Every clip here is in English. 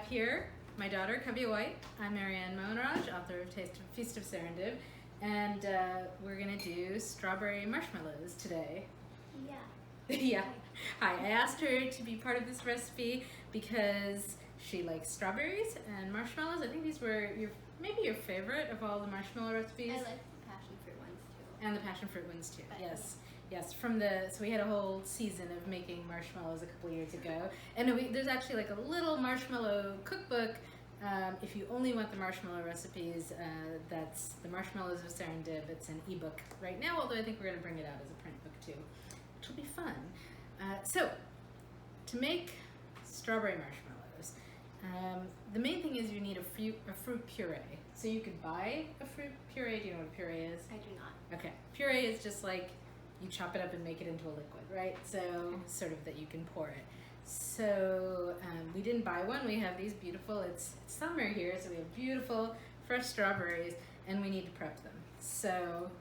have here my daughter, Kavya Whyte. I'm Mohanraj, author of Feast of Serendib, and we're gonna do strawberry marshmallows today. Yeah. Yeah. Hi, I asked her to be part of this recipe because she likes strawberries and marshmallows. I think these were maybe your favorite of all the marshmallow recipes. I like the passion fruit ones too. And the passion fruit ones too. But, yes. Yes, so we had a whole season of making marshmallows a couple years ago, and there's actually like a little marshmallow cookbook. If you only want the marshmallow recipes, that's the Marshmallows of Serendib. It's an ebook right now, although I think we're going to bring it out as a print book too, which will be fun. So, to make strawberry marshmallows, the main thing is you need a fruit puree. So you could buy a fruit puree. Do you know what a puree is? I do not. Okay, puree is just like you chop it up and make it into a liquid, right? So sort of that you can pour it. So we didn't buy one. We have these beautiful, it's summer here, so we have beautiful fresh strawberries, and we need to prep them. So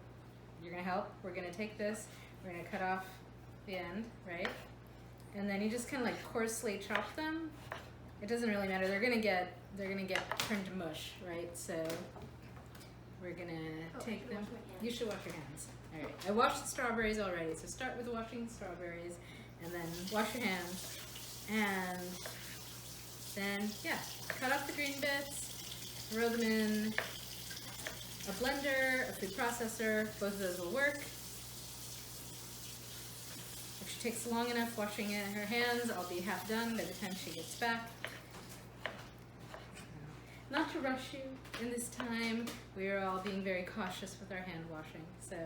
you're gonna help. We're gonna take this, we're gonna cut off the end, right? And then you just kind of like coarsely chop them. It doesn't really matter. They're gonna get turned to mush, right? So we're gonna take them. You should wash your hands. All right, I washed the strawberries already, so start with washing the strawberries, and then wash your hands, and then, yeah, cut off the green bits, throw them in a blender, a food processor, both of those will work. If she takes long enough washing her hands, I'll be half done by the time she gets back. Not to rush you in this time. We are all being very cautious with our hand washing. So,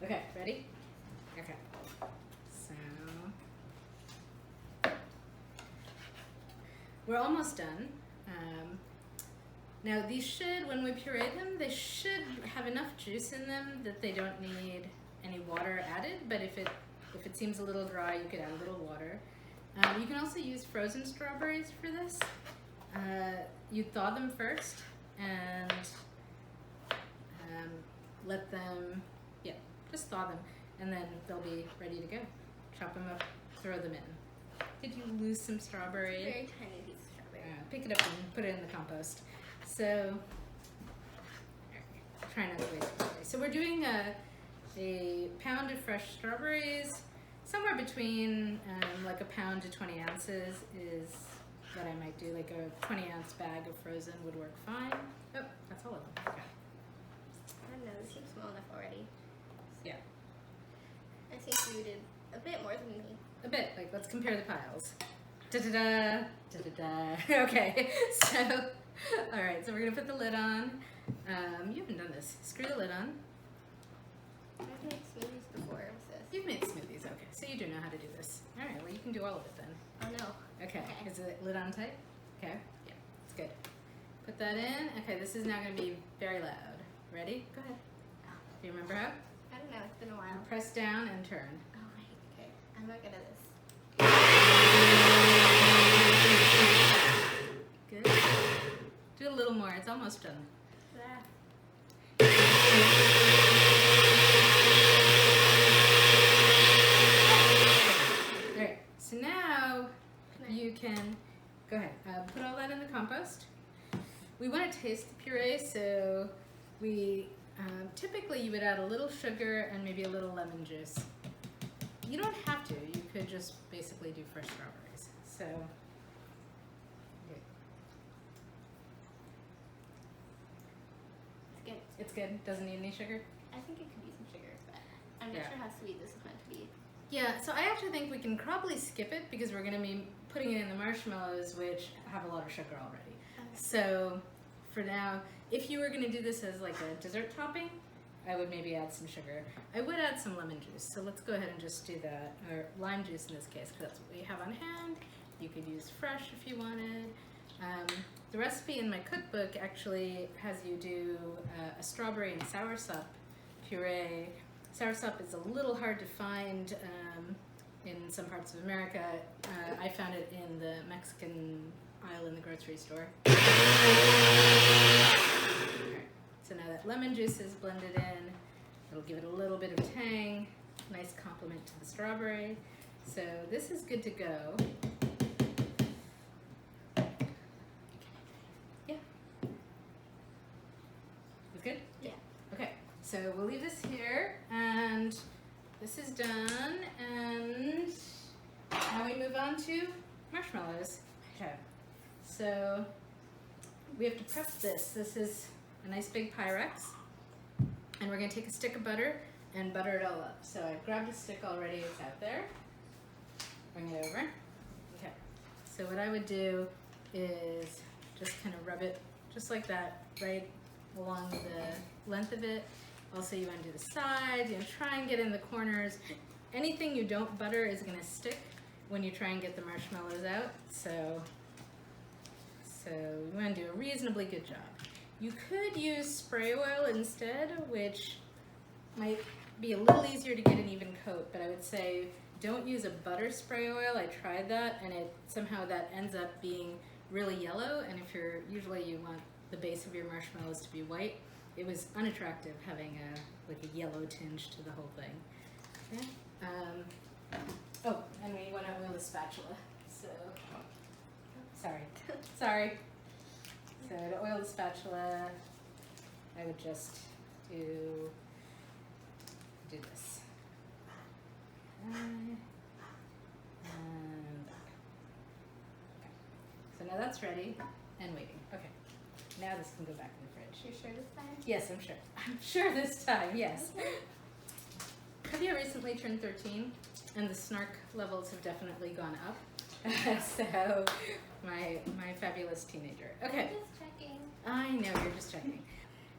okay, ready? Okay. So, we're almost done. Now these should, when we puree them, they should have enough juice in them that they don't need any water added. But if it seems a little dry, you could add a little water. You can also use frozen strawberries for this. You thaw them first and let them, just thaw them, and then they'll be ready to go. Chop them up, throw them in. Did you lose some strawberry? Very tiny piece of strawberry. Pick it up and put it in the compost. So, try not to waste strawberries. So we're doing a pound of fresh strawberries. Somewhere between like a pound to 20 ounces is what I might do. Like a 20-ounce bag of frozen would work fine. Oh, that's all of them. Okay. I don't know, this seems small enough already. Yeah. I think you did a bit more than me. A bit. Like, let's compare the piles. Da-da-da, da-da-da. Okay, so, all right, so we're gonna put the lid on. You haven't done this. Screw the lid on. I've made smoothies before with this. You've made smoothies, okay, so you do know how to do this. All right, well, you can do all of it then. Oh no. Okay, is the lid on tight? Okay, yeah, it's good. Put that in. Okay, this is now gonna be very loud. Ready? Go ahead. Do you remember how? I don't know, it's been a while. Press down and turn. Oh right, okay. I'm not good at this. Good. Do a little more, it's almost done. Alright, so now you can, go ahead, put all that in the compost. We want to taste the puree, so we, typically you would add a little sugar and maybe a little lemon juice. You don't have to, you could just basically do fresh strawberries. So, okay. It's good. It's good, doesn't need any sugar? I think it could use some sugar, but I'm not sure how sweet this is meant to be. Yeah, so I actually think we can probably skip it because we're going to be putting it in the marshmallows, which have a lot of sugar already. Okay. So for now, if you were going to do this as like a dessert topping, I would maybe add some sugar. I would add some lemon juice, so let's go ahead and just do that, or lime juice in this case, because that's what we have on hand. You could use fresh if you wanted. The recipe in my cookbook actually has you do a strawberry and soursop puree. Soursop is a little hard to find in some parts of America. I found it in the Mexican aisle in the grocery store. All right. So now that lemon juice is blended in, it'll give it a little bit of tang, nice complement to the strawberry. So this is good to go. Sounds good? Yeah. Okay, so we'll leave this here, and this is done, and now we move on to marshmallows. Okay, so we have to prep this. This is a nice big Pyrex, and we're gonna take a stick of butter and butter it all up. So I've grabbed a stick already, it's out there. Bring it over. Okay, so what I would do is just kind of rub it just like that, right along the length of it. Also, you want to do the sides, you know, try and get in the corners. Anything you don't butter is gonna stick when you try and get the marshmallows out. So you want to do a reasonably good job. You could use spray oil instead, which might be a little easier to get an even coat, but I would say don't use a butter spray oil. I tried that, and somehow that ends up being really yellow, and if usually you want the base of your marshmallows to be white, it was unattractive having a yellow tinge to the whole thing. Okay. Oh, and we want to oil the spatula. So, sorry. So to oil the spatula, I would just do this. And back. Okay. So now that's ready and waiting. Okay. Now this can go back in the fridge. You sure this time? Yes, I'm sure. I'm sure this time, yes. Kavya recently turned 13, and the snark levels have definitely gone up. So, my fabulous teenager. Okay. I'm just checking. I know, you're just checking.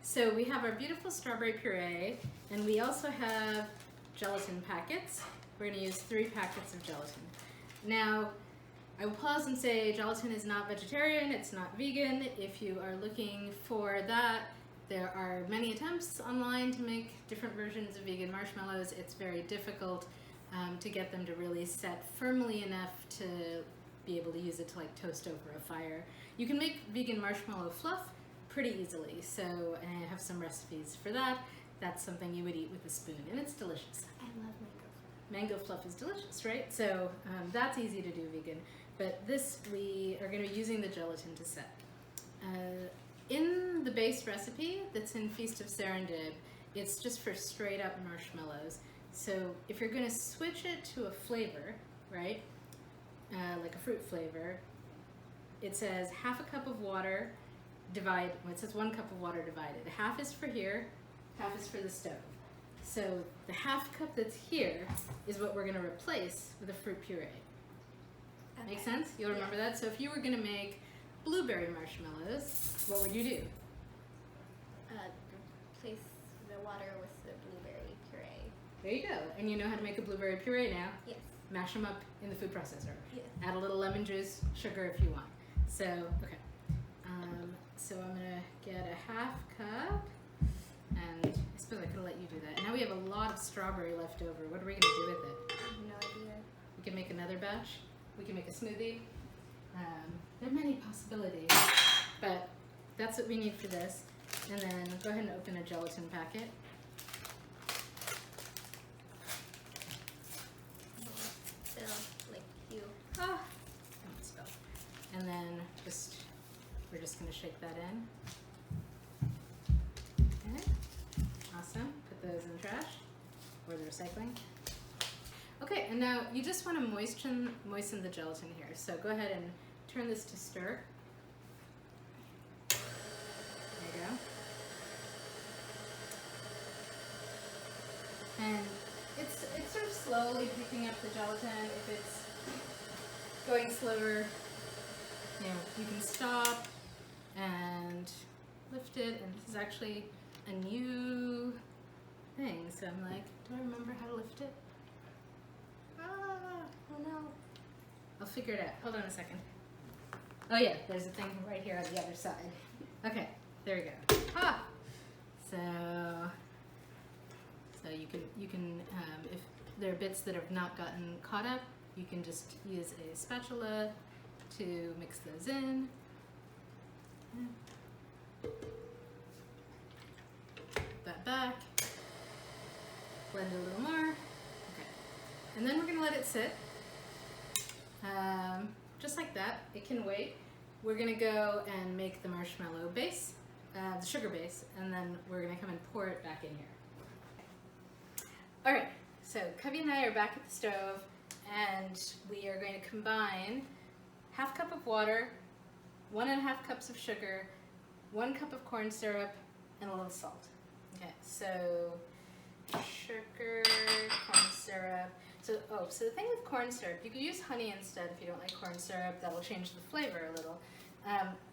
So we have our beautiful strawberry puree, and we also have gelatin packets. We're going to use 3 packets of gelatin. Now, I will pause and say gelatin is not vegetarian, it's not vegan. If you are looking for that, there are many attempts online to make different versions of vegan marshmallows. It's very difficult to get them to really set firmly enough to be able to use it to like toast over a fire. You can make vegan marshmallow fluff pretty easily, so I have some recipes for that. That's something you would eat with a spoon, and it's delicious. I love mango fluff. Mango fluff is delicious, right? So that's easy to do vegan. But this, we are going to be using the gelatin to set. In the base recipe that's in Feast of Serendib, it's just for straight up marshmallows. So if you're going to switch it to a flavor, right, like a fruit flavor, it says half a cup of water, well, it says 1 cup of water divided. Half is for here, half is for the stove. So the half cup that's here is what we're going to replace with a fruit puree. Okay. Make sense? You'll remember that? So if you were going to make blueberry marshmallows, what would you do? Replace the water with the blueberry puree. There you go. And you know how to make a blueberry puree now? Yes. Mash them up in the food processor. Yes. Add a little lemon juice, sugar if you want. So, okay. So I'm going to get a half cup, and I suppose I could have let you do that. Now we have a lot of strawberry left over. What are we going to do with it? I have no idea. We can make another batch. We can make a smoothie. There are many possibilities, but that's what we need for this. And then go ahead and open a gelatin packet. Still, like you. Don't spill. And then we're just going to shake that in. Okay, awesome. Put those in the trash or the recycling. Okay, and now you just want to moisten the gelatin here. So go ahead and turn this to stir. There you go. And it's sort of slowly picking up the gelatin. If it's going slower, you know, you can stop and lift it. And this is actually a new thing. So I'm like, do I remember how to lift it? Oh no. I'll figure it out. Hold on a second. Oh yeah, there's a thing right here on the other side. Okay, there we go. So you can if there are bits that have not gotten caught up, you can just use a spatula to mix those in. Put that back. Blend it a little more. Okay. And then we're going to let it sit. Just like that. It can wait. We're going to go and make the marshmallow base. the sugar base, and then we're gonna come and pour it back in here. All right, so Kavya and I are back at the stove, and we are going to combine 1/2 cup of water, 1.5 cups of sugar, 1 cup of corn syrup, and a little salt. Okay, so sugar, corn syrup. So the thing with corn syrup, you could use honey instead if you don't like corn syrup. That'll change the flavor a little.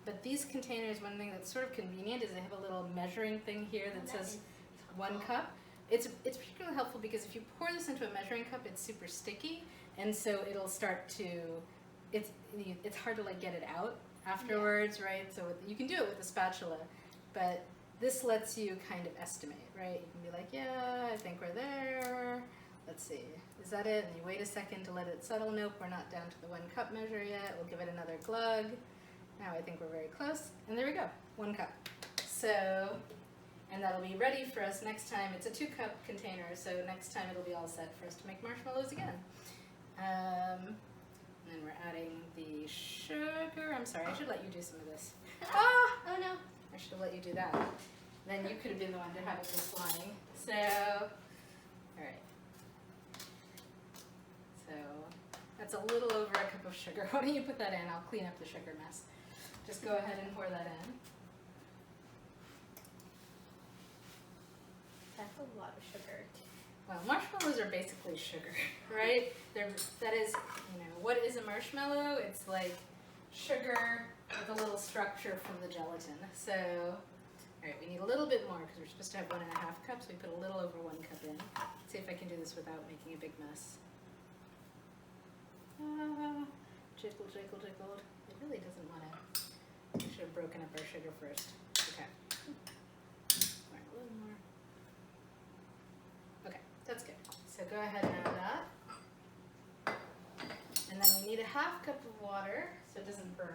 But these containers, one thing that's sort of convenient is they have a little measuring thing here that says 1 cup. It's particularly helpful because if you pour this into a measuring cup, it's super sticky, and so it'll start to, it's hard to like get it out afterwards, right? So you can do it with a spatula, but this lets you kind of estimate, right? You can be like, yeah, I think we're there. Let's see, is that it? And you wait a second to let it settle. Nope, we're not down to the 1 cup measure yet. We'll give it another glug. Now I think we're very close, and there we go, 1 cup. So, and that'll be ready for us next time. It's a 2 cup container, so next time it'll be all set for us to make marshmallows again. And then we're adding the sugar. I'm sorry, I should let you do some of this. Oh no. I should have let you do that. Then you could have been the one to have it go flying. So, all right. So, that's a little over 1 cup of sugar. Why don't you put that in? I'll clean up the sugar mess. Just go ahead and pour that in. That's a lot of sugar. Well, marshmallows are basically sugar, right? That is, what is a marshmallow? It's like sugar with a little structure from the gelatin. So, all right, we need a little bit more because we're supposed to have 1.5 cups. We put a little over 1 cup in. Let's see if I can do this without making a big mess. Jiggle, jiggle, jiggled. It really doesn't want to. We should have broken up our sugar first. Okay. All right, a little more. Okay, that's good. So go ahead and add that. And then we need a 1/2 cup of water so it doesn't burn.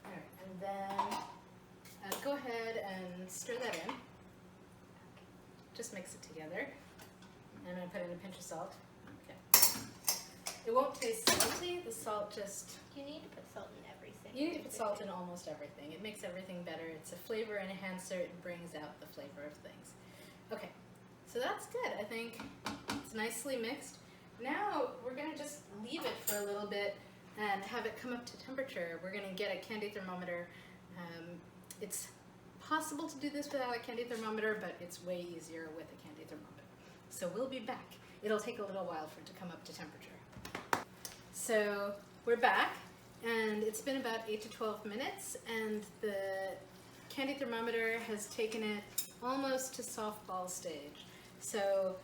All right, and then go ahead and stir that in. Just mix it together. And I'm going to put in a pinch of salt. Okay. It won't taste salty. The salt just... You need to put salt in everything. You need to put salt in almost everything. It makes everything better. It's a flavor enhancer. It brings out the flavor of things. Okay, so that's good. I think it's nicely mixed. Now we're going to just leave it for a little bit and have it come up to temperature. We're going to get a candy thermometer. It's possible to do this without a candy thermometer, but it's way easier with a candy thermometer. So we'll be back. It'll take a little while for it to come up to temperature. So we're back, and it's been about 8 to 12 minutes, and the candy thermometer has taken it almost to softball stage. So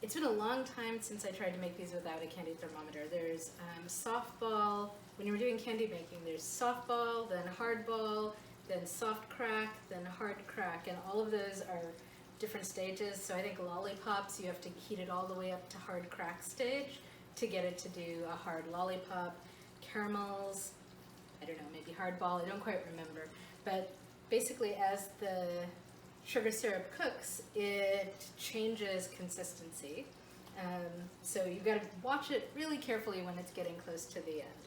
it's been a long time since I tried to make these without a candy thermometer. There's softball. When you're doing candy making, there's softball, then hardball, then soft crack, then hard crack, and all of those are different stages. So I think lollipops, you have to heat it all the way up to hard crack stage to get it to do a hard lollipop. Caramels, I don't know, maybe hardball, I don't quite remember. But basically as the sugar syrup cooks, it changes consistency. So you've got to watch it really carefully when it's getting close to the end.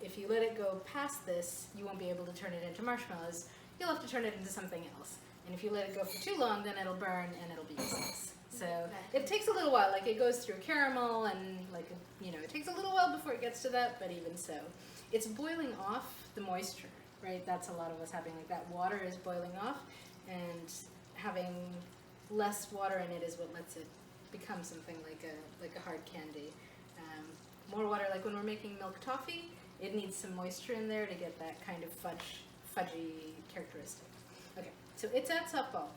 If you let it go past this, you won't be able to turn it into marshmallows. You'll have to turn it into something else. And if you let it go for too long, then it'll burn and it'll be useless. So it takes a little while. Like it goes through caramel and it takes a little while before it gets to that, but even so. It's boiling off the moisture, right? That's a lot of us having like that water is boiling off, and having less water in it is what lets it become something like a hard candy. More water, like when we're making milk toffee, it needs some moisture in there to get that kind of fudgy characteristic. Okay, so it's at softball.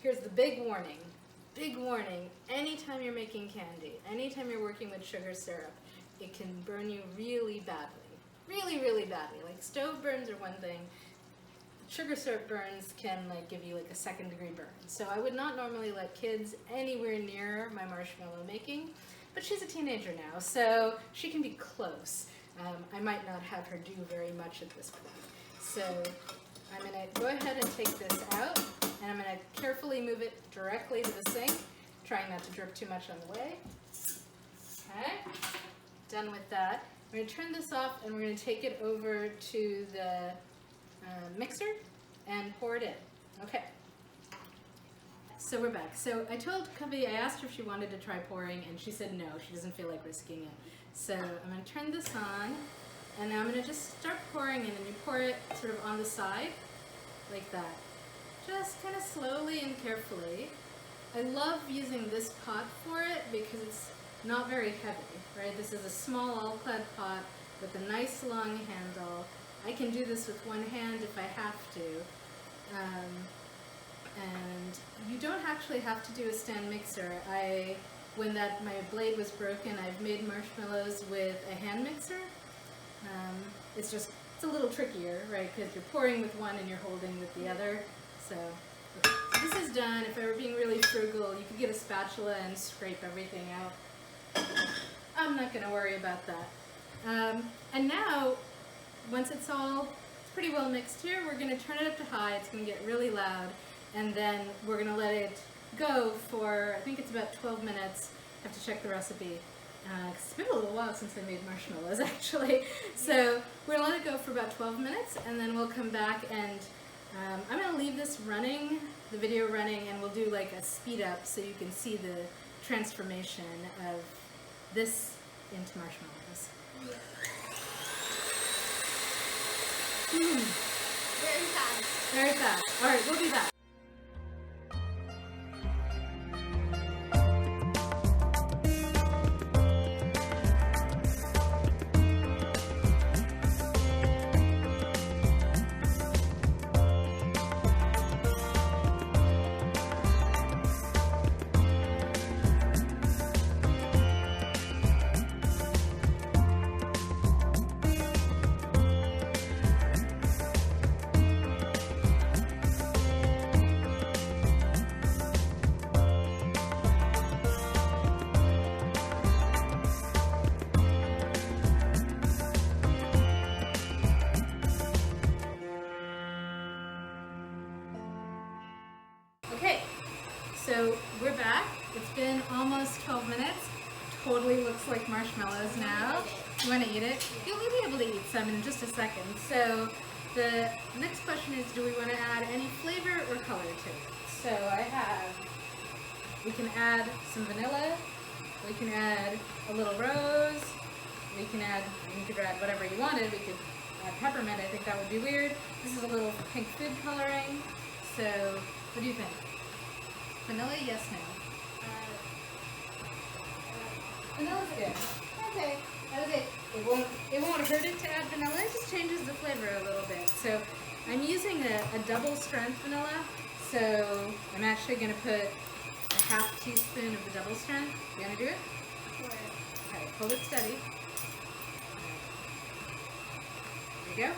Here's the big warning. Big warning, anytime you're making candy, anytime you're working with sugar syrup, it can burn you really badly. Really, really badly. Like stove burns are one thing. Sugar syrup burns can give you a 2nd degree burn. So I would not normally let kids anywhere near my marshmallow making, but she's a teenager now, so she can be close. I might not have her do very much at this point. So I'm going to go ahead and take this out, and I'm going to carefully move it directly to the sink, trying not to drip too much on the way. Okay. done with that. We're going to turn this off and we're going to take it over to the mixer and pour it in. Okay. So we're back. So I told Kavya, I asked her if she wanted to try pouring, and she said no, she doesn't feel like risking it. So I'm going to turn this on, and now I'm going to just start pouring, and then you pour it sort of on the side, like that. Just kind of slowly and carefully. I love using this pot for it because it's not very heavy, right? This is a small all-clad pot with a nice long handle. I can do this with one hand if I have to. And you don't actually have to do a stand mixer. When my blade was broken, I've made marshmallows with a hand mixer. It's a little trickier, right? Because you're pouring with one and you're holding with the other. So this is done. If I were being really frugal, you could get a spatula and scrape everything out. I'm not going to worry about that. And now, once it's pretty well mixed here, we're going to turn it up to high. It's going to get really loud. And then we're going to let it go for, I think it's about 12 minutes. I have to check the recipe. It's been a little while since I made marshmallows, actually. So we're going to let it go for about 12 minutes, and then we'll come back and I'm going to leave this running, the video running, and we'll do like a speed up so you can see the transformation of this into marshmallows. Very fast. Very fast. All right, we'll do that. Okay, so we're back. It's been almost 12 minutes. Totally looks like marshmallows now. You want to eat it? You'll be able to eat some in just a second. So the next question is, do we want to add any flavor or color to it? So we can add some vanilla. We can add a little rose. You could add whatever you wanted. We could add peppermint. I think that would be weird. This is a little pink food coloring. So what do you think? Vanilla, yes, no? Vanilla's good. Okay. It won't hurt it to add vanilla. It just changes the flavor a little bit. So I'm using a double strength vanilla. So I'm actually going to put a half teaspoon of the double strength. You want to do it? Sure. Okay, hold it steady. There you go.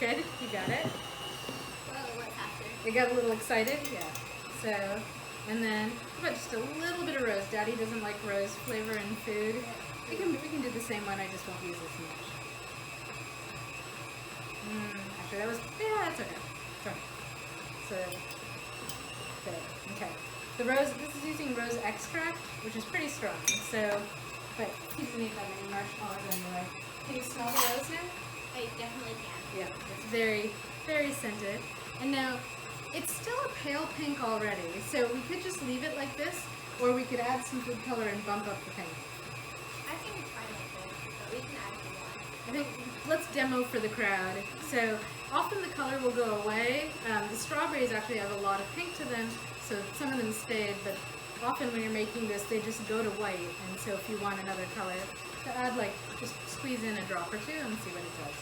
Good, you got it. Whoa, what's after? You got a little excited? Yeah. So, and then how about just a little bit of rose? Daddy doesn't like rose flavor in food. We can do the same one, I just won't use as much. Actually, that's okay. Sorry. So, good. Okay. The rose, this is using rose extract, which is pretty strong. So, but he doesn't eat that many marshmallows anyway. Can you smell the rose now? I definitely can. Yeah, it's very, very scented. And now, it's still a pale pink already, so we could just leave it like this, or we could add some food color and bump up the pink. I think it's fine like this, but we can add if we want. I think, let's demo for the crowd. So, often the color will go away. The strawberries actually have a lot of pink to them, so some of them stayed, but often when you're making this, they just go to white, and so if you want another color, to add just squeeze in a drop or two and see what it does.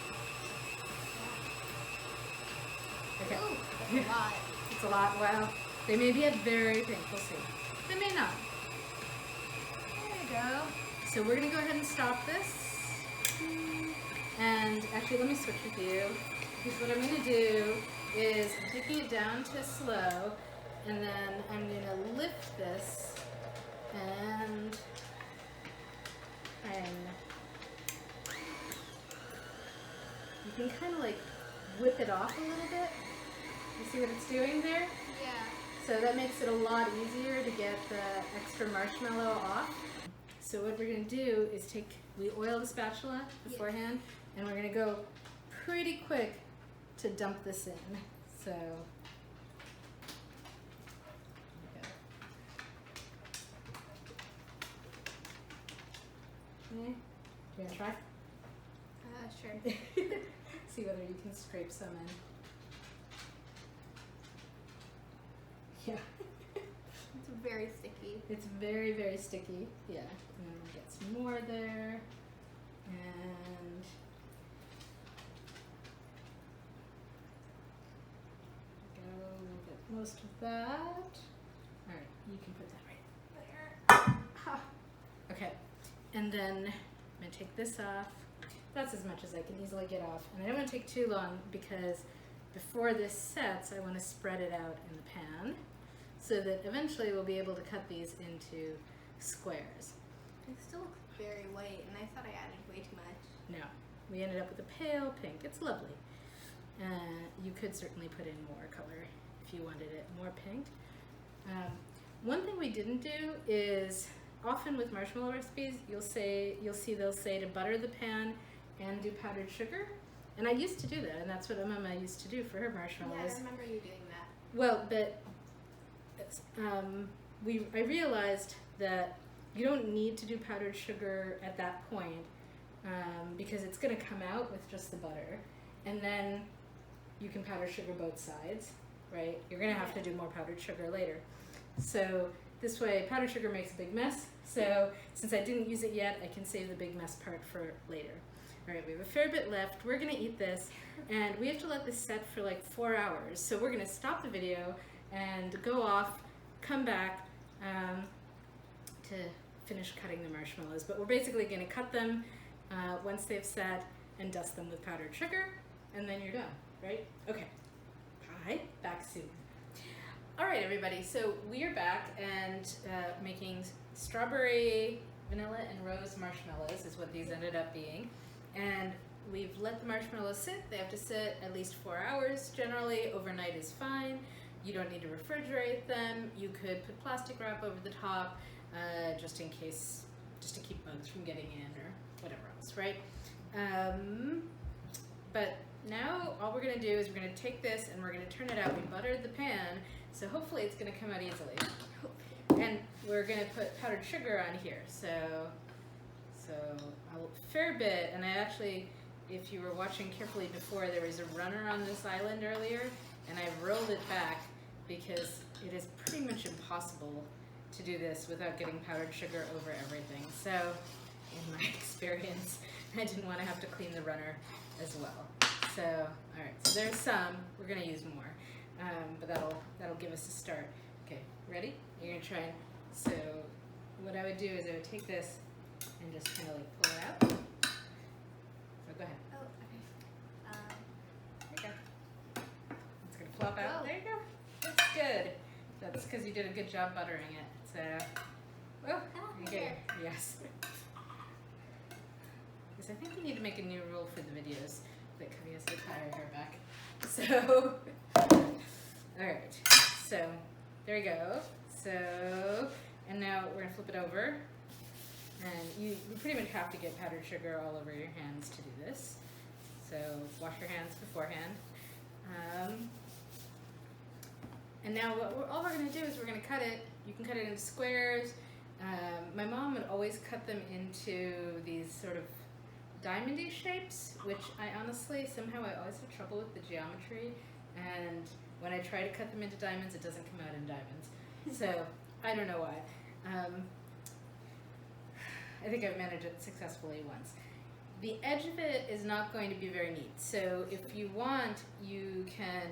Okay. Ooh, that's a lot. It's a lot. Well, they may be at very pink. We'll see. They may not. There you go. So we're going to go ahead and stop this. And actually, let me switch with you. Because what I'm going to do is I'm taking it down to slow. And then I'm going to lift this and you can kind of whip it off a little bit. You see what it's doing there? Yeah. So that makes it a lot easier to get the extra marshmallow off. So what we're going to do is we oil the spatula beforehand, and we're going to go pretty quick to dump this in. So, okay. Do you want to try? Sure. See whether you can scrape some in. Yeah. It's very sticky. It's very, very sticky. Yeah. And then we'll get some more there. And we'll get most of that. Alright, you can put that right there. Okay. And then I'm going to take this off. That's as much as I can easily get off. And I don't want to take too long because before this sets, I want to spread it out in the pan so that eventually we'll be able to cut these into squares. It still looks very white, and I thought I added way too much. No, we ended up with a pale pink. It's lovely. You could certainly put in more color if you wanted it more pink. One thing we didn't do is often with marshmallow recipes, you'll see they'll say to butter the pan and do powdered sugar. And I used to do that, and that's what Mama used to do for her marshmallows. Yeah, I remember you doing that. Well, but I realized that you don't need to do powdered sugar at that point because it's going to come out with just the butter. And then you can powder sugar both sides, right? You're going to have to do more powdered sugar later. So this way, powdered sugar makes a big mess. So since I didn't use it yet, I can save the big mess part for later. All right, we have a fair bit left. We're gonna eat this, and we have to let this set for like 4 hours. So we're gonna stop the video and go off, come back to finish cutting the marshmallows. But we're basically gonna cut them once they've set and dust them with powdered sugar, and then you're done, right? Okay, bye, back soon. All right, everybody, so we are back and making strawberry, vanilla, and rose marshmallows is what these ended up being. And we've let the marshmallows sit. They have to sit at least 4 hours. Generally, overnight is fine. You don't need to refrigerate them. You could put plastic wrap over the top just in case, just to keep bugs from getting in or whatever else, right? But now all we're gonna do is we're gonna take this and we're gonna turn it out. We buttered the pan, so hopefully it's gonna come out easily. And we're gonna put powdered sugar on here, so a fair bit. And I actually, if you were watching carefully before, there was a runner on this island earlier, and I rolled it back because it is pretty much impossible to do this without getting powdered sugar over everything. So, in my experience, I didn't want to have to clean the runner as well. So, all right, so there's some. We're gonna use more, but that'll give us a start. Okay, ready? You're gonna try and, so what I would do is I would take this and just kind of like pull it out. So go ahead. Oh, okay. There you go. It's gonna flop out. Oh. There you go. That's good. That's because you did a good job buttering it. So, oh, okay. Yes. Because I think we need to make a new rule for the videos that Kavya has to tie her hair back. So, all right. So, there you go. So, and now we're gonna flip it over. And you pretty much have to get powdered sugar all over your hands to do this. So wash your hands beforehand. And now all we're going to do is we're going to cut it. You can cut it into squares. My mom would always cut them into these sort of diamondy shapes, which I honestly, somehow I always have trouble with the geometry. And when I try to cut them into diamonds, it doesn't come out in diamonds. So I don't know why. I think I've managed it successfully once. The edge of it is not going to be very neat. So if you want, you can,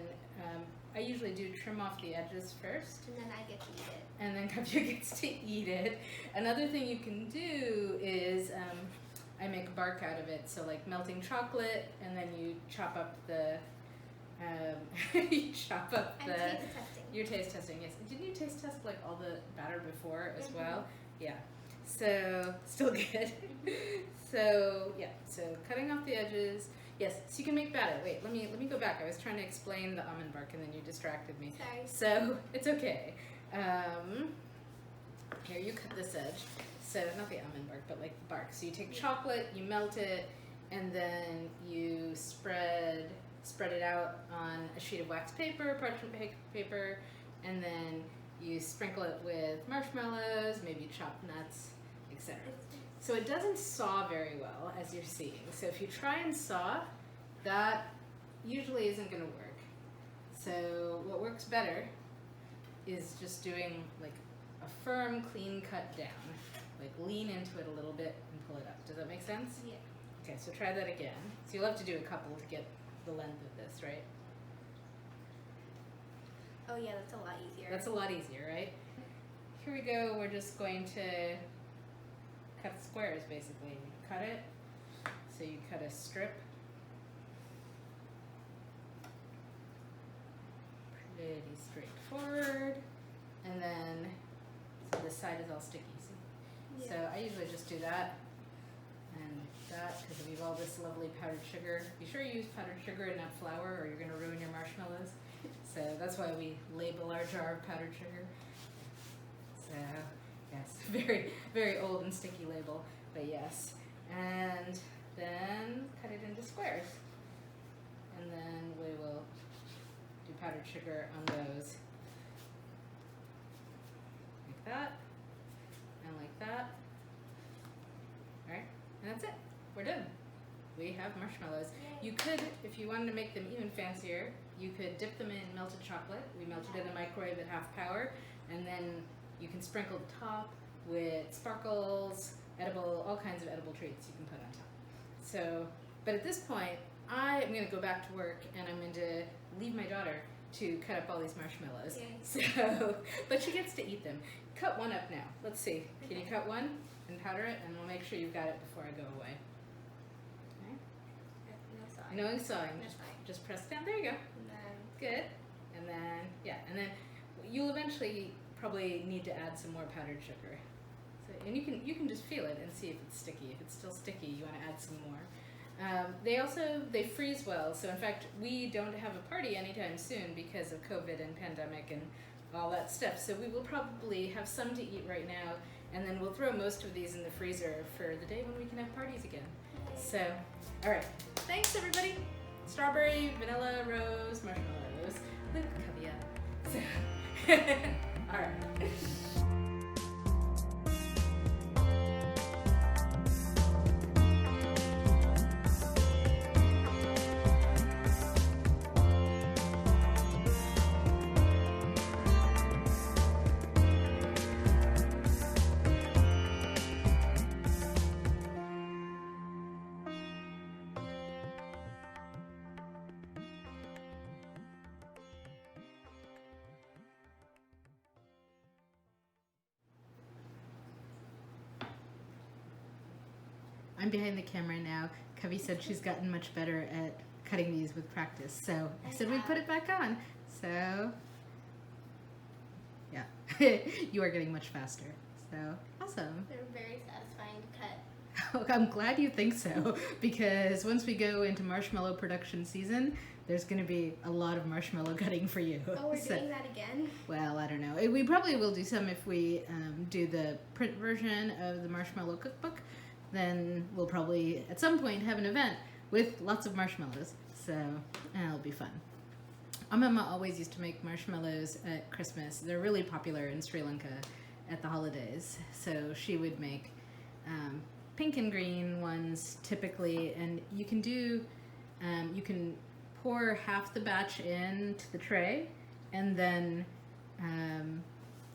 I usually do trim off the edges first. And then I get to eat it. And then Kavya gets to eat it. Another thing you can do is, I make bark out of it. So like melting chocolate, and then you chop up the, you chop up the... I'm taste testing. You're taste testing, yes. Didn't you taste test like all the batter before as well? Yeah. So, still good. So, yeah, so cutting off the edges. Yes, so you can make batter. Wait, let me go back. I was trying to explain the almond bark and then you distracted me. Sorry. So, it's okay. Here, you cut this edge. So not the almond bark, but like the bark. So you take chocolate, you melt it, and then you spread it out on a sheet of wax paper, parchment paper, and then you sprinkle it with marshmallows, maybe chopped nuts, etc. So it doesn't saw very well, as you're seeing. So if you try and saw, that usually isn't going to work. So what works better is just doing like a firm, clean cut down. Like lean into it a little bit and pull it up. Does that make sense? Yeah. Okay, so try that again. So you'll have to do a couple to get the length of this, right? Oh yeah, that's a lot easier. That's a lot easier, right? Here we go. We're just going to cut squares, basically. Cut it. So you cut a strip. Pretty straightforward. And then, so this side is all sticky. See? Yeah. So I usually just do that and that because we have all this lovely powdered sugar. Be sure you use powdered sugar and not flour or you're going to ruin your marshmallows. So that's why we label our jar of powdered sugar. So yes, very, very old and sticky label, but yes. And then cut it into squares. And then we will do powdered sugar on those. Like that. And like that. Alright, and that's it. We're done. We have marshmallows. Yay. You could, if you wanted to make them even fancier, you could dip them in melted chocolate. We melted in the microwave at half power, and then you can sprinkle the top with sparkles, all kinds of edible treats you can put on top. So, but at this point, I am going to go back to work, and I'm going to leave my daughter to cut up all these marshmallows. Yay. So, but she gets to eat them. Cut one up now. Let's see. Can you cut one and powder it, and we'll make sure you've got it before I go away. Okay. No sawing. No sawing. Just press down. There you go. And then Good. And then, yeah, and then you'll eventually probably need to add some more powdered sugar. So, and you can just feel it and see if it's sticky. If it's still sticky, you want to add some more. They freeze well. So in fact, we don't have a party anytime soon because of COVID and pandemic and all that stuff. So we will probably have some to eat right now, and then we'll throw most of these in the freezer for the day when we can have parties again. So, all right. Thanks, everybody. Strawberry, vanilla, rose, marshmallows with Kavya. So, all right. I'm behind the camera now. Kavya said she's gotten much better at cutting these with practice. So I said we'd put it back on. So yeah, you are getting much faster. So awesome. they're very satisfying to cut. I'm glad you think so, because once we go into marshmallow production season, there's going to be a lot of marshmallow cutting for you. Oh, we're doing that again? Well, I don't know. We probably will do some if we do the print version of the Marshmallow Cookbook. Then we'll probably, at some point, have an event with lots of marshmallows. So, it'll be fun. Our mama always used to make marshmallows at Christmas. They're really popular in Sri Lanka at the holidays. So she would make pink and green ones typically, and you can do, you can pour half the batch into the tray and then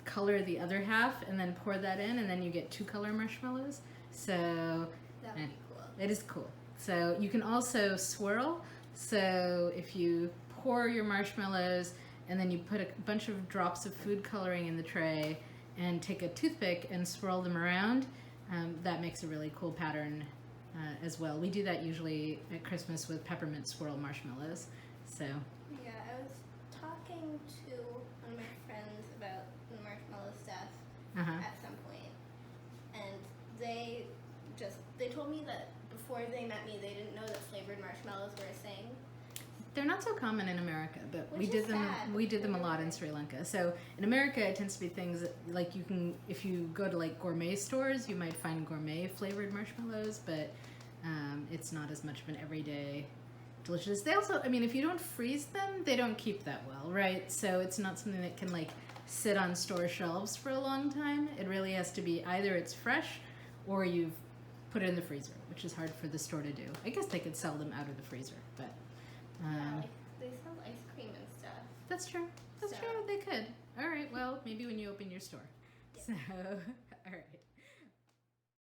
color the other half and then pour that in, and then you get 2 color marshmallows. So That would be cool. it is cool. So you can also swirl. So if you pour your marshmallows and then you put a bunch of drops of food coloring in the tray and take a toothpick and swirl them around, that makes a really cool pattern as well. We do that usually at Christmas with peppermint swirl marshmallows. So Yeah, I was talking to one of my friends about the marshmallow stuff at some point, and they told me that before they met me, they didn't know that flavored marshmallows were a thing. They're not so common in America, but Which we did is them. sad. We did them a lot in Sri Lanka. So in America, it tends to be things that, like you can, if you go to like gourmet stores, you might find gourmet flavored marshmallows, but it's not as much of an everyday delicious. They also, I mean, if you don't freeze them, they don't keep that well, right? So it's not something that can like sit on store shelves for a long time. It really has to be either it's fresh or you've put it in the freezer, which is hard for the store to do. I guess they could sell them out of the freezer, but Yeah, like they sell ice cream and stuff. that's true. That's So- true. They could. All right. Well, maybe when you open your store. Yeah. So, all right.